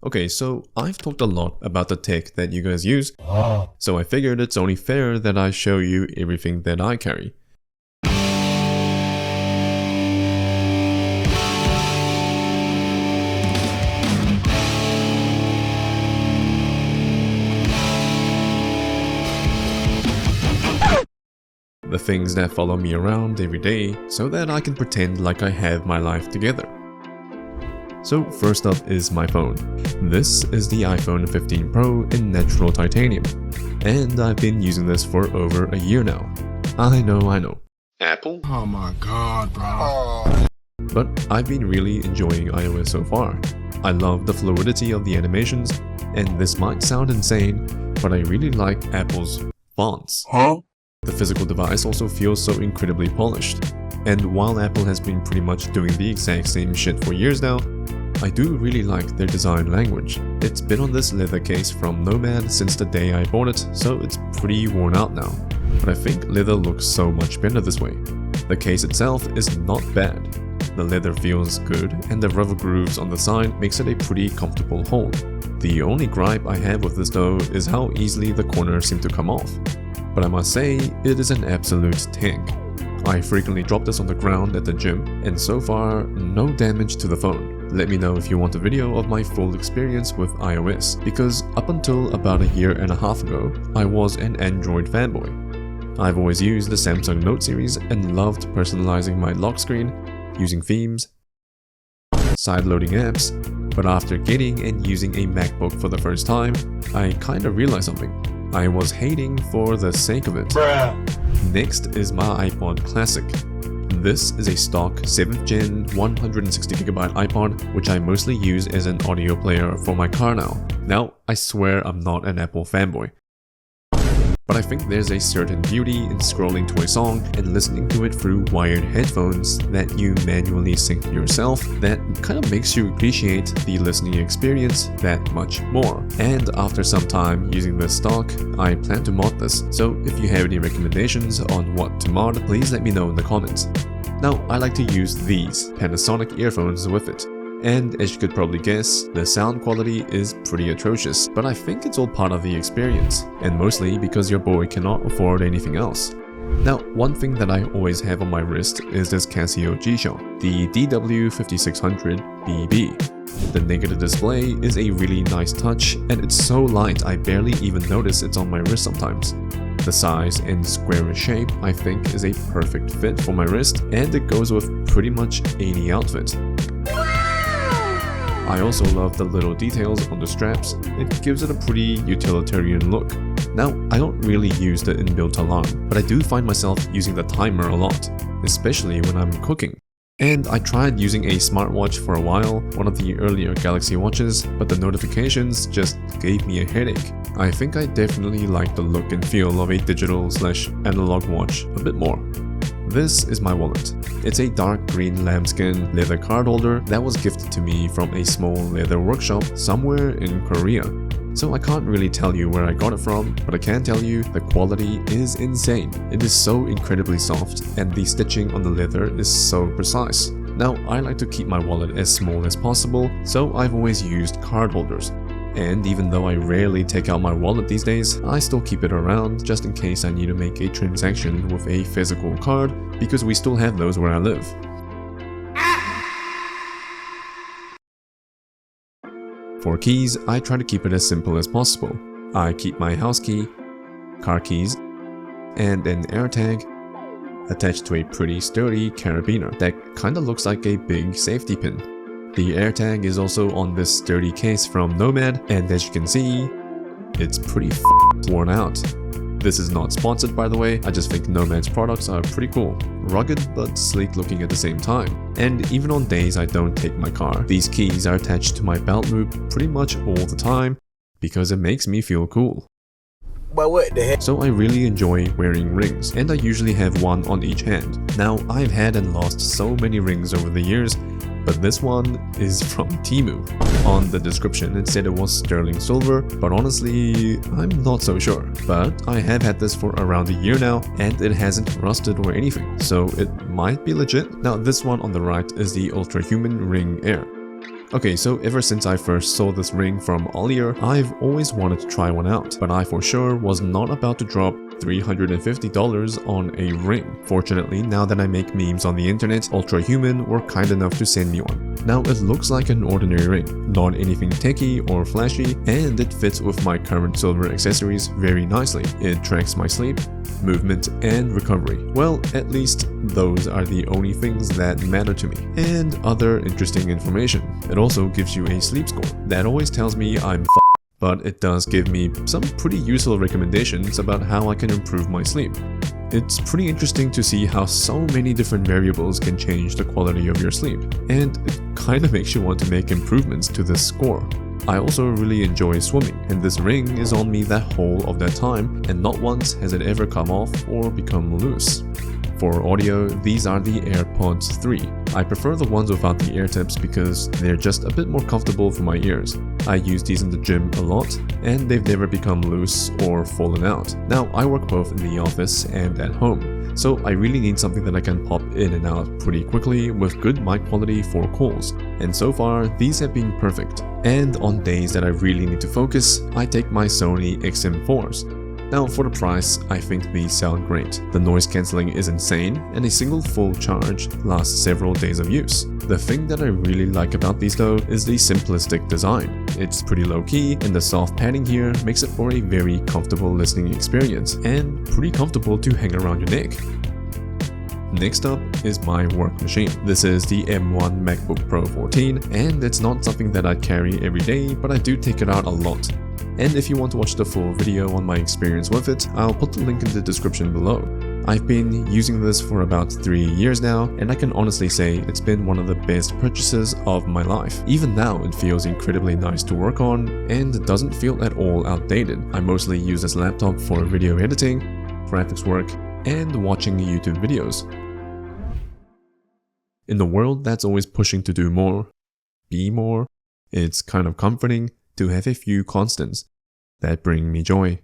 Okay, so I've talked a lot about the tech that you guys use, so I figured it's only fair that I show you everything that I carry. The things that follow me around every day so that I can pretend like I have my life together. So first up is my phone. This is the iPhone 15 Pro in natural titanium, and I've been using this for over a year now. I know. Apple? Oh my god, bro. But I've been really enjoying iOS so far. I love the fluidity of the animations, and this might sound insane, but I really like Apple's fonts. The physical device also feels so incredibly polished. And while Apple has been pretty much doing the exact same shit for years now, I do really like their design language. It's been on this leather case from Nomad since the day I bought it, so it's pretty worn out now. But I think leather looks so much better this way. The case itself is not bad. The leather feels good, and the rubber grooves on the side makes it a pretty comfortable hold. The only gripe I have with this though is how easily the corners seem to come off. But I must say, it is an absolute tank. I frequently drop this on the ground at the gym, and so far, no damage to the phone. Let me know if you want a video of my full experience with iOS, because up until about a year and a half ago, I was an Android fanboy. I've always used the Samsung Note series and loved personalizing my lock screen, using themes, side-loading apps, but after getting and using a MacBook for the first time, I kinda realized something. I was hating for the sake of it. Next is my iPod Classic. This is a stock 7th gen 160GB iPod, which I mostly use as an audio player for my car now. Now, I swear I'm not an Apple fanboy, but I think there's a certain beauty in scrolling to a song and listening to it through wired headphones that you manually sync yourself that kind of makes you appreciate the listening experience that much more. And after some time using this stock, I plan to mod this, so if you have any recommendations on what to mod, please let me know in the comments. Now, I like to use these Panasonic earphones with it. And as you could probably guess, the sound quality is pretty atrocious, but I think it's all part of the experience, and mostly because your boy cannot afford anything else. Now, one thing that I always have on my wrist is this Casio G Shock, the DW5600BB. The negative display is a really nice touch, and it's so light I barely even notice it's on my wrist sometimes. The size and squarish shape I think is a perfect fit for my wrist, and it goes with pretty much any outfit. I also love the little details on the straps. It gives it a pretty utilitarian look. Now, I don't really use the inbuilt alarm, but I do find myself using the timer a lot, especially when I'm cooking. And I tried using a smartwatch for a while, one of the earlier Galaxy watches, but the notifications just gave me a headache. I think I definitely like the look and feel of a digital/analog watch a bit more. This is my wallet. It's a dark green lambskin leather card holder that was gifted to me from a small leather workshop somewhere in Korea. So I can't really tell you where I got it from, but I can tell you the quality is insane. It is so incredibly soft, and the stitching on the leather is so precise. Now, I like to keep my wallet as small as possible, so I've always used card holders. And even though I rarely take out my wallet these days, I still keep it around just in case I need to make a transaction with a physical card, because we still have those where I live. For keys, I try to keep it as simple as possible. I keep my house key, car keys, and an AirTag attached to a pretty sturdy carabiner that kinda looks like a big safety pin. The AirTag is also on this sturdy case from Nomad, and as you can see, it's pretty worn out. This is not sponsored, by the way. I just think Nomad's products are pretty cool. Rugged but sleek looking at the same time. And even on days I don't take my car, these keys are attached to my belt loop pretty much all the time because it makes me feel cool. But what the heck? So I really enjoy wearing rings, and I usually have one on each hand. Now, I've had and lost so many rings over the years, but this one is from Temu. On the description it said it was sterling silver, but honestly, I'm not so sure. But I have had this for around a year now, and it hasn't rusted or anything, so it might be legit. Now, this one on the right is the Ultra Human Ring Air. Okay, so ever since I first saw this ring from Ollier, I've always wanted to try one out, but I for sure was not about to drop $350 on a ring. Fortunately, now that I make memes on the internet, Ultra Human were kind enough to send me one. Now it looks like an ordinary ring, not anything techy or flashy, and it fits with my current silver accessories very nicely. It tracks my sleep, movement, and recovery. Well, at least those are the only things that matter to me. And other interesting information. It also gives you a sleep score. That always tells me I'm but it does give me some pretty useful recommendations about how I can improve my sleep. It's pretty interesting to see how so many different variables can change the quality of your sleep, and it kind of makes you want to make improvements to this score. I also really enjoy swimming, and this ring is on me that whole of that time, and not once has it ever come off or become loose. For audio, these are the AirPods 3. I prefer the ones without the ear tips because they're just a bit more comfortable for my ears. I use these in the gym a lot, and they've never become loose or fallen out. Now, I work both in the office and at home, so I really need something that I can pop in and out pretty quickly with good mic quality for calls. And so far, these have been perfect. And on days that I really need to focus, I take my Sony XM4s. Now for the price, I think these sound great. The noise cancelling is insane, and a single full charge lasts several days of use. The thing that I really like about these though is the simplistic design. It's pretty low key, and the soft padding here makes it for a very comfortable listening experience, and pretty comfortable to hang around your neck. Next up is my work machine. This is the M1 MacBook Pro 14, and it's not something that I carry every day, but I do take it out a lot. And if you want to watch the full video on my experience with it, I'll put the link in the description below. I've been using this for about 3 years now, and I can honestly say it's been one of the best purchases of my life. Even now, it feels incredibly nice to work on, and it doesn't feel at all outdated. I mostly use this laptop for video editing, graphics work, and watching YouTube videos. In the world that's always pushing to do more, be more, it's kind of comforting to have a few constants that bring me joy.